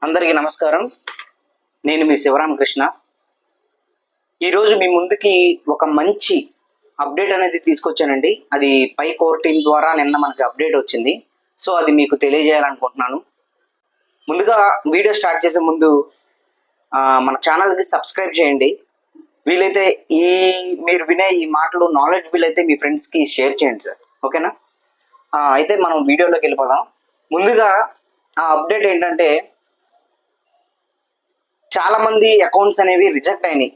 అందరికీ నమస్కారం. నేను మీ శివరామకృష్ణ. ఈరోజు మీ ముందుకి ఒక మంచి అప్డేట్ అనేది తీసుకొచ్చానండి. అది పై కోర్ టీం ద్వారా నిన్న మనకి అప్డేట్ వచ్చింది. సో అది మీకు తెలియజేయాలనుకుంటున్నాను. ముందుగా వీడియో స్టార్ట్ చేసే ముందు మన ఛానల్కి సబ్స్క్రైబ్ చేయండి. వీలైతే మీరు వినే ఈ మాటలు నాలెడ్జ్ వీలైతే మీ ఫ్రెండ్స్కి షేర్ చేయండి సార్. ఓకేనా? అయితే మనం వీడియోలోకి వెళ్ళిపోదాం. ముందుగా ఆ అప్డేట్ ఏంటంటే, చాలా మంది అకౌంట్స్ అనేవి రిజెక్ట్ అయినాయి.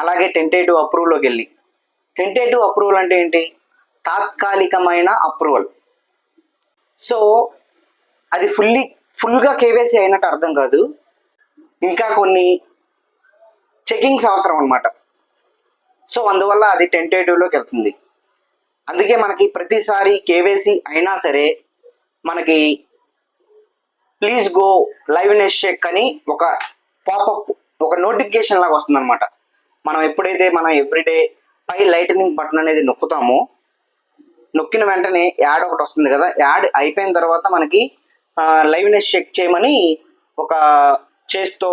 అలాగే టెంటేటివ్ అప్రూవల్లోకి వెళ్ళి, టెంటేటివ్ అప్రూవల్ అంటే ఏంటి? తాత్కాలికమైన అప్రూవల్. సో అది ఫుల్గా కేవైసీ అయినట్టు అర్థం కాదు. ఇంకా కొన్ని చెకింగ్స్ అవసరం అనమాట. సో అందువల్ల అది టెంటేటివ్లోకి వెళ్తుంది. అందుకే మనకి ప్రతిసారి కేవైసీ అయినా సరే మనకి please go liveness check అని ఒక పాపప్, ఒక నోటిఫికేషన్ లాగా వస్తుంది అనమాట. మనం ఎప్పుడైతే ఎవ్రీడే పై లైటనింగ్ బటన్ అనేది నొక్కుతామో, నొక్కిన వెంటనే యాడ్ ఒకటి వస్తుంది కదా. యాడ్ అయిపోయిన తర్వాత మనకి లైవ్ నెస్ చెక్ చేయమని ఒక చేస్తో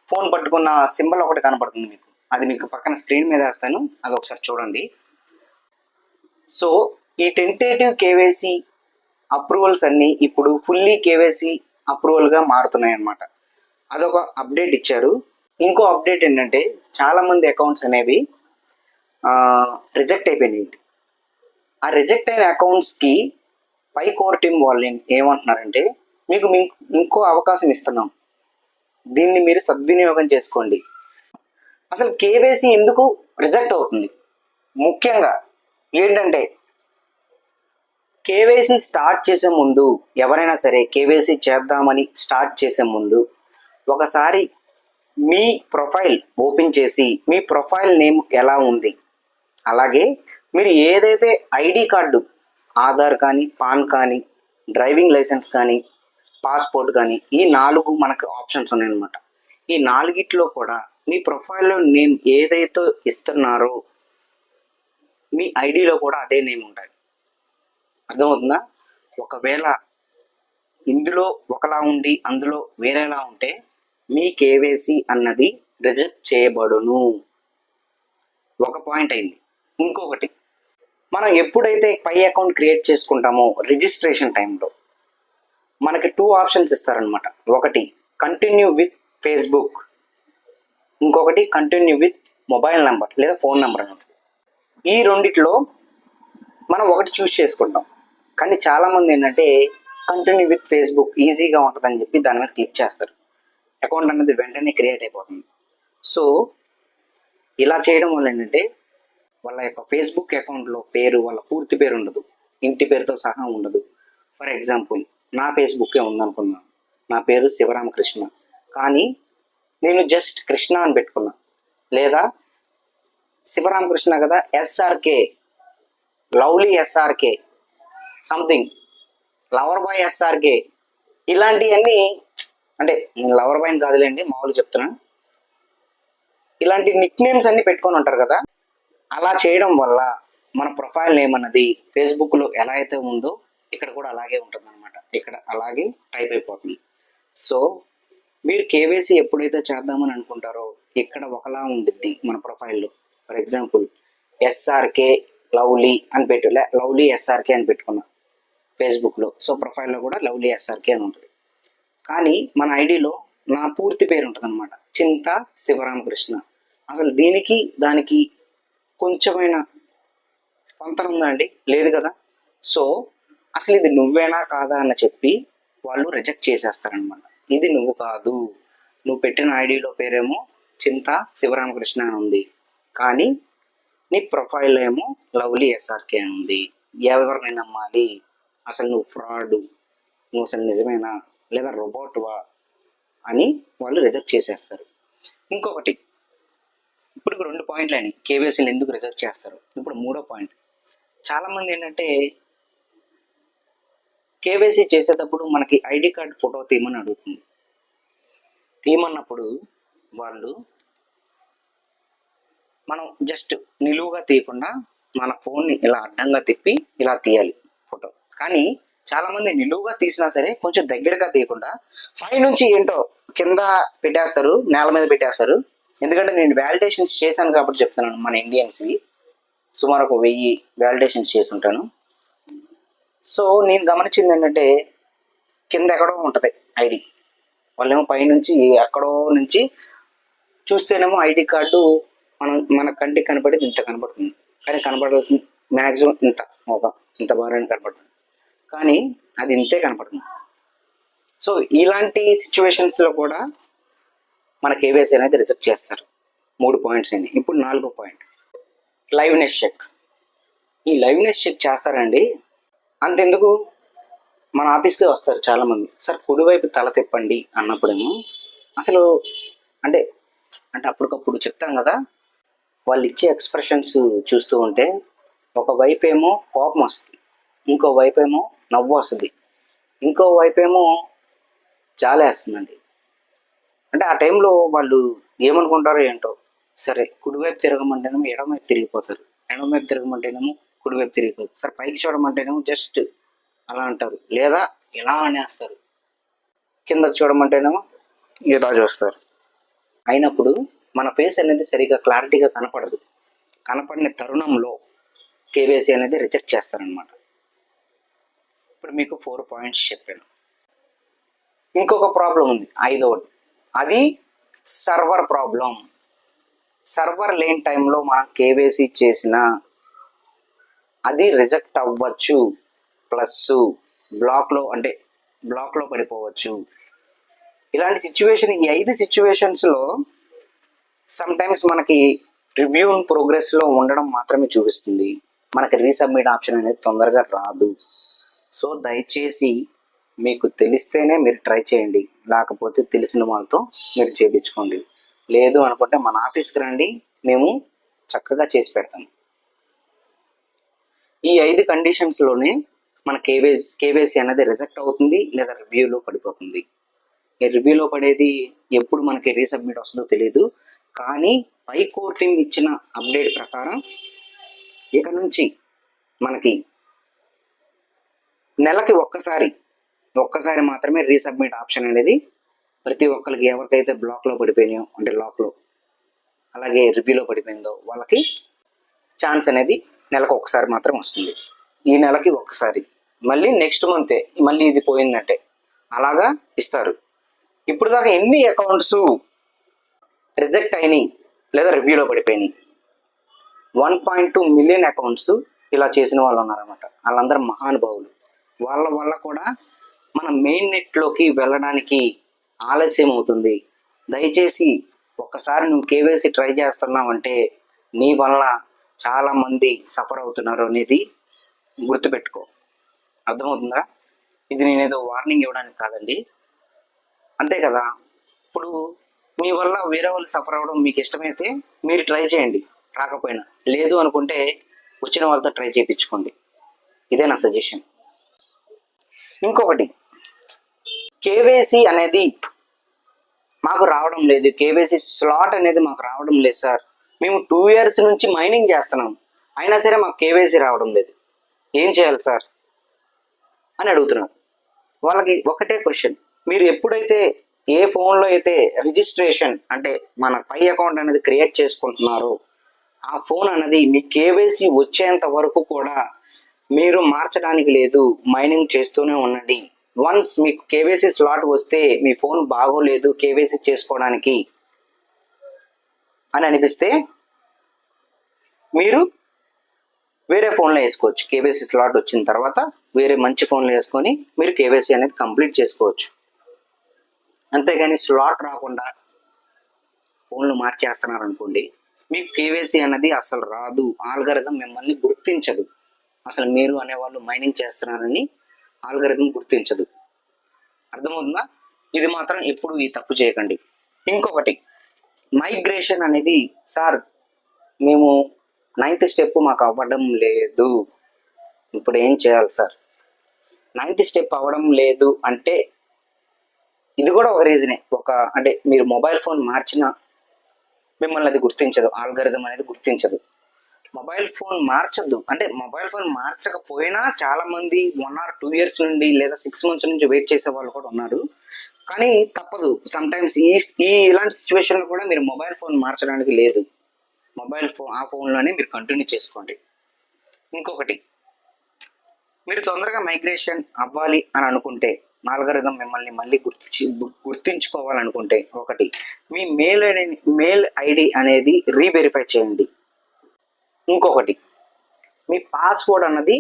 ఫోన్ పట్టుకున్న సింబల్ ఒకటి కనపడుతుంది మీకు. అది మీకు పక్కన స్క్రీన్ మీద వేస్తాను, అది ఒకసారి చూడండి. సో ఈ టెంటేటివ్ కేవైసీ అప్రూవల్స్ అన్నీ ఇప్పుడు ఫుల్లీ కేవైసీ అప్రూవల్గా మారుతున్నాయి అన్నమాట. అదొక అప్డేట్ ఇచ్చారు. ఇంకో అప్డేట్ ఏంటంటే, చాలామంది అకౌంట్స్ అనేవి రిజెక్ట్ అయిపోయినాయి. ఆ రిజెక్ట్ అయిన అకౌంట్స్కి పై కోర్ టీం వాళ్ళు ఏమంటున్నారంటే, మీకు ఇంకో అవకాశం ఇస్తున్నాం, దీన్ని మీరు సద్వినియోగం చేసుకోండి. అసలు కేవైసీ ఎందుకు రిజెక్ట్ అవుతుంది? ముఖ్యంగా ఏంటంటే, కేవైసీ స్టార్ట్ చేసే ముందు, ఎవరైనా సరే కేవైసీ చేద్దామని స్టార్ట్ చేసే ముందు ఒకసారి మీ ప్రొఫైల్ ఓపెన్ చేసి, మీ ప్రొఫైల్ నేమ్ ఎలా ఉంది, అలాగే మీరు ఏదైతే ఐడి కార్డు, ఆధార్ కానీ, పాన్ కానీ, డ్రైవింగ్ లైసెన్స్ కానీ, పాస్పోర్ట్ కానీ, ఈ 4 మనకు ఆప్షన్స్ ఉన్నాయన్నమాట. ఈ 4గిట్లో కూడా మీ ప్రొఫైల్లో నేమ్ ఏదైతే ఇస్తున్నారో మీ ఐడిలో కూడా అదే నేమ్ ఉంటుంది. అర్థమవుతుందా? ఒకవేళ ఇందులో ఒకలా ఉండి అందులో వేరేలా ఉంటే మీ కేవైసీ అన్నది రిజెక్ట్ చేయబడును. ఒక పాయింట్ అయింది. ఇంకొకటి, మనం ఎప్పుడైతే పై అకౌంట్ క్రియేట్ చేసుకుంటామో రిజిస్ట్రేషన్ టైంలో మనకి 2 ఆప్షన్స్ ఇస్తారనమాట. ఒకటి కంటిన్యూ విత్ ఫేస్బుక్, ఇంకొకటి కంటిన్యూ విత్ మొబైల్ నెంబర్ లేదా ఫోన్ నెంబర్ అన్నమాట. ఈ రెండిట్లో మనం ఒకటి చూస్ చేసుకుంటాం. కానీ చాలామంది ఏంటంటే, కంటిన్యూ విత్ ఫేస్బుక్ ఈజీగా ఉంటుందని చెప్పి దాని మీద క్లిక్ చేస్తారు. అకౌంట్ అనేది వెంటనే క్రియేట్ అయిపోతుంది. సో ఇలా చేయడం వల్ల ఏంటంటే, వాళ్ళ యొక్క ఫేస్బుక్ అకౌంట్లో పేరు, వాళ్ళ పూర్తి పేరు ఉండదు, ఇంటి పేరుతో సహా ఉండదు. ఫర్ ఎగ్జాంపుల్, నా ఫేస్బుక్కే ఉందనుకున్నాను, నా పేరు శివరామకృష్ణ, కానీ నేను జస్ట్ కృష్ణ అని పెట్టుకున్నా, లేదా శివరామకృష్ణ కదా, SRK, lovely SRK, something, lover boy SRK, ఇలాంటివన్నీ, అంటే నేను లవర్ బాయ్ని కాదులేండి, మామూలు చెప్తున్నాను, ఇలాంటి నిక్ నేమ్స్ అన్ని పెట్టుకొని ఉంటారు కదా. అలా చేయడం వల్ల మన ప్రొఫైల్ నేమ్ అన్నది ఫేస్బుక్లో ఎలా అయితే ఉందో ఇక్కడ కూడా అలాగే ఉంటుంది అనమాట. ఇక్కడ అలాగే టైప్ అయిపోతుంది. సో మీరు కేవైసీ ఎప్పుడైతే చేద్దామని అనుకుంటారో ఇక్కడ ఒకలా ఉండిద్ది మన ప్రొఫైల్లో. ఫర్ ఎగ్జాంపుల్, ఎస్ఆర్కే లవ్లీ అని లవ్లీ ఎస్ఆర్కే అని పెట్టుకున్నా ఫేస్బుక్లో. సో ప్రొఫైల్లో కూడా లవ్లీ ఎస్ఆర్కే అని ఉంటుంది. కానీ మన ఐడిలో నా పూర్తి పేరు ఉంటుంది అనమాట, చింతా శివరామకృష్ణ. అసలు దీనికి దానికి కొంచెమైన పొంతన ఉందా అండి? లేదు కదా. సో అసలు ఇది నువ్వేనా కాదా అని చెప్పి వాళ్ళు రిజెక్ట్ చేసేస్తారనమాట. ఇది నువ్వు కాదు, నువ్వు పెట్టిన ఐడిలో పేరేమో చింతా శివరామకృష్ణ అని ఉంది, కానీ నీ ప్రొఫైల్ ఏమో లవ్లీ ఎస్ఆర్కే అని ఉంది. ఎవరిని నమ్మాలి? అసలు నువ్వు ఫ్రాడ్, నువ్వు అసలు నిజమేనా లేదా రోబోట్వా అని వాళ్ళు రిజెక్ట్ చేసేస్తారు. ఇంకొకటి, ఇప్పుడు 2 పాయింట్లు అయినాయి కేవైసీలు ఎందుకు రిజెక్ట్ చేస్తారు. ఇప్పుడు 3వ పాయింట్, చాలామంది ఏంటంటే కేవైసీ చేసేటప్పుడు మనకి ఐడి కార్డ్ ఫోటో తీయమని అడుగుతుంది. తీయమన్నప్పుడు వాళ్ళు మనం జస్ట్ నిలువుగా తీయకుండా మన ఫోన్ని ఇలా అడ్డంగా తిప్పి ఇలా తీయాలి ఫోటో. కానీ చాలా మంది నిలువుగా తీసినా సరే కొంచెం దగ్గరగా తీయకుండా పైనుంచి ఏంటో కింద పెట్టేస్తారు, నేల మీద పెట్టేస్తారు. ఎందుకంటే నేను వ్యాలిడేషన్స్ చేశాను కాబట్టి చెప్తున్నాను. మన ఇండియన్స్వి సుమారు ఒక 1000 వ్యాలిడేషన్స్ చేసి ఉంటాను. సో నేను గమనించింది ఏంటంటే కింద ఎక్కడో ఉంటుంది ఐడి, వాళ్ళేమో పైనుంచి ఎక్కడో నుంచి చూస్తేనేమో ఐడి కార్డు మన కంటికి కనపడేది ఇంత కనపడుతుంది, కానీ కనపడాల్సింది మ్యాక్సిమం ఇంత బాగా కనపడుతుంది, కానీ అది ఇంతే కనపడుతుంది. సో ఇలాంటి సిచ్యువేషన్స్లో కూడా మన కేవైసీ అనేది రిజెక్ట్ చేస్తారు. 3 పాయింట్స్ అండి. ఇప్పుడు 4వ పాయింట్ లైవ్నెస్ చెక్. ఈ లైవ్నెస్ చెక్ చేస్తారండి. అంతెందుకు, మన ఆఫీస్కే వస్తారు చాలామంది, సార్ కుడివైపు తల తిప్పండి అన్నప్పుడేమో అసలు అంటే అప్పటికప్పుడు చెప్తాం కదా, వాళ్ళు ఇచ్చే ఎక్స్ప్రెషన్స్ చూస్తూ ఉంటే ఒక వైపు ఏమో కోపం వస్తుంది, ఇంకో వైపు ఏమో నవ్వు వస్తుంది, ఇంకో వైపు ఏమో జాలేస్తుందండి. అంటే ఆ టైంలో వాళ్ళు ఏమనుకుంటారో ఏంటో. సరే కుడివైపు తిరగమంటేనేమో ఎడమవైపు తిరిగిపోతారు, ఎడమవైపు తిరగమంటేనేమో కుడివైపు తిరిగిపోతారు, సార్ పైకి చూడమంటేనేమో జస్ట్ అలా అంటారు, లేదా ఇలా అనేస్తారు, కిందకు చూడమంటేనేమో ఇలా చూస్తారు. అయినప్పుడు మన ఫేస్ అనేది సరిగా క్లారిటీగా కనపడదు. కనపడిన తరుణంలో కేవైసీ అనేది రిజెక్ట్ చేస్తారనమాట. ఇప్పుడు మీకు 4 పాయింట్స్ చెప్పాను. ఇంకొక ప్రాబ్లం ఉంది, 5వది. అది సర్వర్ ప్రాబ్లం. సర్వర్ లేని టైంలో మనం కేవైసీ చేసినా అది రిజెక్ట్ అవ్వచ్చు, ప్లస్ బ్లాక్లో పడిపోవచ్చు. ఇలాంటి సిచ్యువేషన్, ఈ 5 సిచ్యువేషన్స్లో సమ్ టైమ్స్ మనకి రివ్యూ ఇన్ ప్రోగ్రెస్లో ఉండడం మాత్రమే చూపిస్తుంది, మనకి రీసబ్మిట్ ఆప్షన్ అనేది తొందరగా రాదు. సో దయచేసి మీకు తెలిస్తేనే మీరు ట్రై చేయండి, లేకపోతే తెలిసిన వాళ్ళతో మీరు చేయించుకోండి. లేదు అనుకుంటే మన ఆఫీస్కి రండి, మేము చక్కగా చేసి పెడతాం. ఈ 5 కండిషన్స్లోనే మన కేవైసీ అనేది రిజెక్ట్ అవుతుంది, లేదా రివ్యూలో పడిపోతుంది. ఈ రివ్యూలో పడేది ఎప్పుడు మనకి రీసబ్మిట్ వస్తుందో తెలియదు, కానీ హైకోర్టు ఇచ్చిన అప్డేట్ ప్రకారం ఇక నుంచి మనకి నెలకి ఒక్కసారి మాత్రమే రీసబ్మిట్ ఆప్షన్ అనేది ప్రతి ఒక్కరికి, ఎవరికైతే బ్లాక్లో పడిపోయినాయో అంటే లాక్లో, అలాగే రివ్యూలో పడిపోయిందో వాళ్ళకి ఛాన్స్ అనేది నెలకు ఒకసారి మాత్రం వస్తుంది. ఈ నెలకి ఒక్కసారి, మళ్ళీ నెక్స్ట్ మంతే మళ్ళీ ఇది పోయిందంటే అలాగా ఇస్తారు. ఇప్పుడు దాకా ఎన్ని అకౌంట్స్ రిజెక్ట్ అయినాయి లేదా రివ్యూలో పడిపోయినాయి? 1.2 మిలియన్ అకౌంట్స్ ఇలా చేసిన వాళ్ళు ఉన్నారన్నమాట. వాళ్ళందరూ మహానుభావులు. వాళ్ళ వల్ల కూడా మన మెయిన్ నెట్లోకి వెళ్ళడానికి ఆలస్యం అవుతుంది. దయచేసి ఒక్కసారి నువ్వు కేవైసీ ట్రై చేస్తున్నావంటే నీ వల్ల చాలామంది సఫర్ అవుతున్నారు అనేది గుర్తుపెట్టుకో. అర్థమవుతుందా? ఇది నేనేదో వార్నింగ్ ఇవ్వడానికి కాదండి, అంతే కదా. ఇప్పుడు మీ వల్ల వేరే వాళ్ళు సఫర్ అవ్వడం మీకు ఇష్టమైతే మీరు ట్రై చేయండి, రాకపోయినా లేదు అనుకుంటే వచ్చిన వాళ్ళతో ట్రై చేయించుకోండి. ఇదే నా సజెషన్. ఇంకొకటి, కేవైసీ అనేది మాకు రావడం లేదు, కేవైసీ స్లాట్ అనేది మాకు రావడం లేదు సార్, మేము 2 years నుంచి మైనింగ్ చేస్తున్నాం, అయినా సరే మాకు కేవైసీ రావడం లేదు, ఏం చేయాలి సార్ అని అడుగుతున్నారు. వాళ్ళకి ఒకటే క్వశ్చన్, మీరు ఎప్పుడైతే ఏ ఫోన్లో అయితే రిజిస్ట్రేషన్ అంటే మన పై అకౌంట్ అనేది క్రియేట్ చేసుకుంటున్నారో ఆ ఫోన్ అనేది మీ కేవైసీ వచ్చేంత వరకు కూడా మీరు మార్చడానికి లేదు, మైనింగ్ చేస్తూనే ఉండండి. వన్స్ మీకు కేవైసీ స్లాట్ వస్తే మీ ఫోన్ బాగోలేదు కేవైసీ చేసుకోవడానికి అని అనిపిస్తే మీరు వేరే ఫోన్లో వేసుకోవచ్చు. కేవైసీ స్లాట్ వచ్చిన తర్వాత వేరే మంచి ఫోన్లో వేసుకొని మీరు కేవైసీ అనేది కంప్లీట్ చేసుకోవచ్చు. అంతేగాని స్లాట్ రాకుండా ఫోన్లు మార్చేస్తున్నారు అనుకోండి, మీకు కేవైసీ అనేది అసలు రాదు, ఆల్గరిథం మిమ్మల్ని గుర్తించదు. అసలు మీరు అనేవాళ్ళు మైనింగ్ చేస్తున్నారని ఆల్గరిథం గుర్తించదు. అర్థమవుతుందా? ఇది మాత్రం ఎప్పుడు ఈ తప్పు చేయకండి. ఇంకొకటి, మైగ్రేషన్ అనేది, సార్ మేము 9th స్టెప్ మాకు అవ్వడం లేదు, ఇప్పుడు ఏం చేయాలి సార్? 9th స్టెప్ అవ్వడం లేదు అంటే ఇది కూడా ఒక రీజనే. అంటే మీరు మొబైల్ ఫోన్ మార్చినా మిమ్మల్ని అది గుర్తించదు, ఆల్గరిథం అనేది గుర్తించదు. మొబైల్ ఫోన్ మార్చద్దు అంటే మొబైల్ ఫోన్ మార్చకపోయినా చాలా మంది 1 or 2 years నుండి లేదా 6 months నుంచి వెయిట్ చేసే వాళ్ళు కూడా ఉన్నారు. కానీ తప్పదు, సమ్ టైమ్స్ ఇలాంటి సిచ్యువేషన్లో కూడా మీరు మొబైల్ ఫోన్ మార్చడానికి లేదు. మొబైల్ ఫోన్ ఆ ఫోన్లోనే మీరు కంటిన్యూ చేసుకోండి. ఇంకొకటి, మీరు తొందరగా మైగ్రేషన్ అవ్వాలి అని అనుకుంటే, ఆల్గోరిథం మిమ్మల్ని మళ్ళీ గుర్తించుకోవాలనుకుంటే, ఒకటి, మీ మెయిల్ ఐడి అనేది రీవెరిఫై చేయండి. ఇంకొకటి, మీ పాస్వర్డ్ అన్నది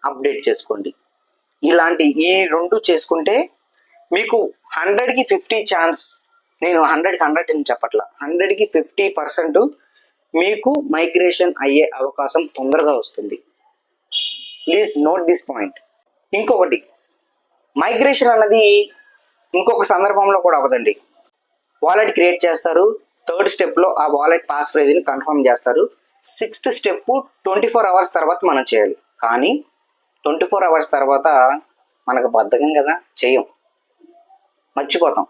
అప్డేట్ చేసుకోండి. ఇలాంటి ఈ 2 చేసుకుంటే మీకు 100కి 50 ఛాన్స్, నేను 100కి 100 అని చెప్పట్లా, 100కి 50% మీకు మైగ్రేషన్ అయ్యే అవకాశం తొందరగా వస్తుంది. Please note this point. ఇంకొకటి, మైగ్రేషన్ అన్నది ఇంకొక సందర్భంలో కూడా అవ్వదండి. వాలెట్ క్రియేట్ చేస్తారు, 3rd స్టెప్లో ఆ వాలెట్ పాస్ ఫ్రేజ్ని కన్ఫర్మ్ చేస్తారు, 6th స్టెప్ 24 hours తర్వాత మనం చేయాలి. కానీ 24 hours తర్వాత మనకు బద్ధకం కదా, చేయం, మర్చిపోతాం.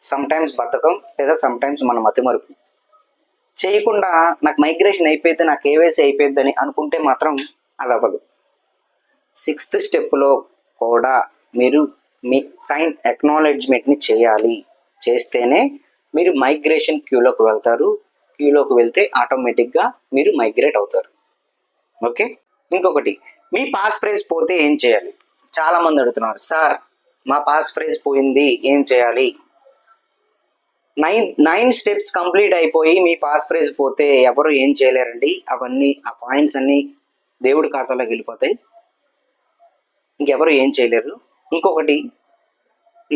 సమ్ టైమ్స్ బద్ధకం లేదా సమ్ టైమ్స్ మన మతిమరుపు. చేయకుండా నాకు మైగ్రేషన్ అయిపోయింది, నాకు కేవైసీ అయిపోయిందని అనుకుంటే మాత్రం అది అవ్వదు. 6th స్టెప్లో కూడా మీరు మీ సైన్ అక్నాలెడ్జ్మెంట్ని చేయాలి. చేస్తేనే మీరు మైగ్రేషన్ క్యూలోకి వెళ్తారు. క్యూలోకి వెళ్తే ఆటోమేటిక్గా మీరు మైగ్రేట్ అవుతారు. ఓకే. ఇంకొకటి, మీ పాస్ ఫ్రేజ్ పోతే ఏం చేయాలి? చాలామంది అడుగుతున్నారు, సార్ మా పాస్ ఫ్రేజ్ పోయింది ఏం చేయాలి? 9 స్టెప్స్ కంప్లీట్ అయిపోయి మీ పాస్ ఫ్రేజ్ పోతే ఎవరు ఏం చేయలేరండి. అవన్నీ ఆ పాయింట్స్ అన్నీ దేవుడి ఖాతాలోకి వెళ్ళిపోతాయి, ఇంకెవరు ఏం చేయలేరు. ఇంకొకటి,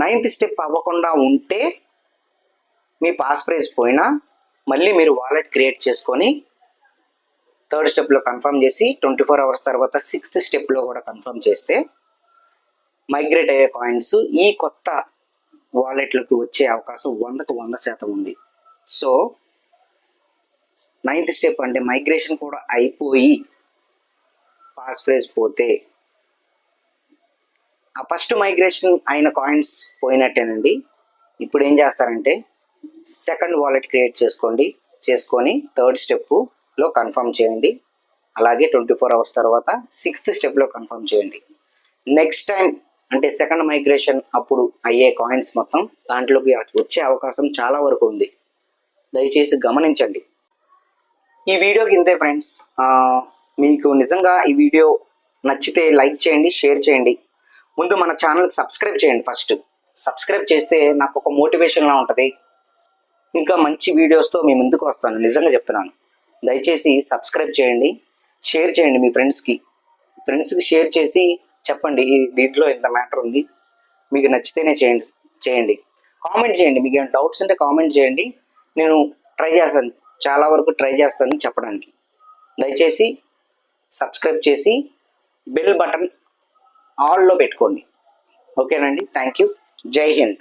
9th స్టెప్ అవ్వకుండా ఉంటే మీ పాస్ ఫ్రేజ్ పోయినా మళ్ళీ మీరు వాలెట్ క్రియేట్ చేసుకొని 3rd స్టెప్లో కన్ఫర్మ్ చేసి 24 hours తర్వాత 6th స్టెప్లో కూడా కన్ఫర్మ్ చేస్తే మైగ్రేట్ అయ్యే కాయిన్స్ ఈ కొత్త వాలెట్లకు వచ్చే అవకాశం 100కి 100% ఉంది. సో 9th స్టెప్ అంటే మైగ్రేషన్ కూడా అయిపోయి పాస్ ఫ్రేజ్ పోతే ఆ ఫస్ట్ మైగ్రేషన్ అయిన కాయిన్స్ పోయినట్టేనండి. ఇప్పుడు ఏం చేస్తారంటే 2nd వాలెట్ క్రియేట్ చేసుకొని 3rd స్టెప్లో కన్ఫర్మ్ చేయండి. అలాగే 24 hours తర్వాత 6th స్టెప్లో కన్ఫర్మ్ చేయండి. నెక్స్ట్ టైం అంటే 2nd మైగ్రేషన్ అప్పుడు అయ్యే కాయిన్స్ మొత్తం దాంట్లోకి వచ్చే అవకాశం చాలా వరకు ఉంది. దయచేసి గమనించండి. ఈ వీడియోకి ఇంతే ఫ్రెండ్స్. మీకు నిజంగా ఈ వీడియో నచ్చితే లైక్ చేయండి, షేర్ చేయండి. ముందు మన ఛానల్కి సబ్స్క్రైబ్ చేయండి. ఫస్ట్ సబ్స్క్రైబ్ చేస్తే నాకు ఒక మోటివేషన్లా ఉంటుంది. ఇంకా మంచి వీడియోస్తో మీ ముందుకు వస్తాను, నిజంగా చెప్తున్నాను. దయచేసి సబ్స్క్రైబ్ చేయండి, షేర్ చేయండి. మీ ఫ్రెండ్స్కి షేర్ చేసి చెప్పండి, దీంట్లో ఇంత మ్యాటర్ ఉంది, మీకు నచ్చితేనే చేయండి. కామెంట్ చేయండి, మీకు ఏమైనా డౌట్స్ ఉంటే కామెంట్ చేయండి. నేను ట్రై చేస్తాను, చాలా వరకు ట్రై చేస్తాను చెప్పడానికి. దయచేసి సబ్స్క్రైబ్ చేసి బెల్ బటన్ ఆల్లో పెట్టుకోండి. ఓకేనండి. Thank you. జై హింద్.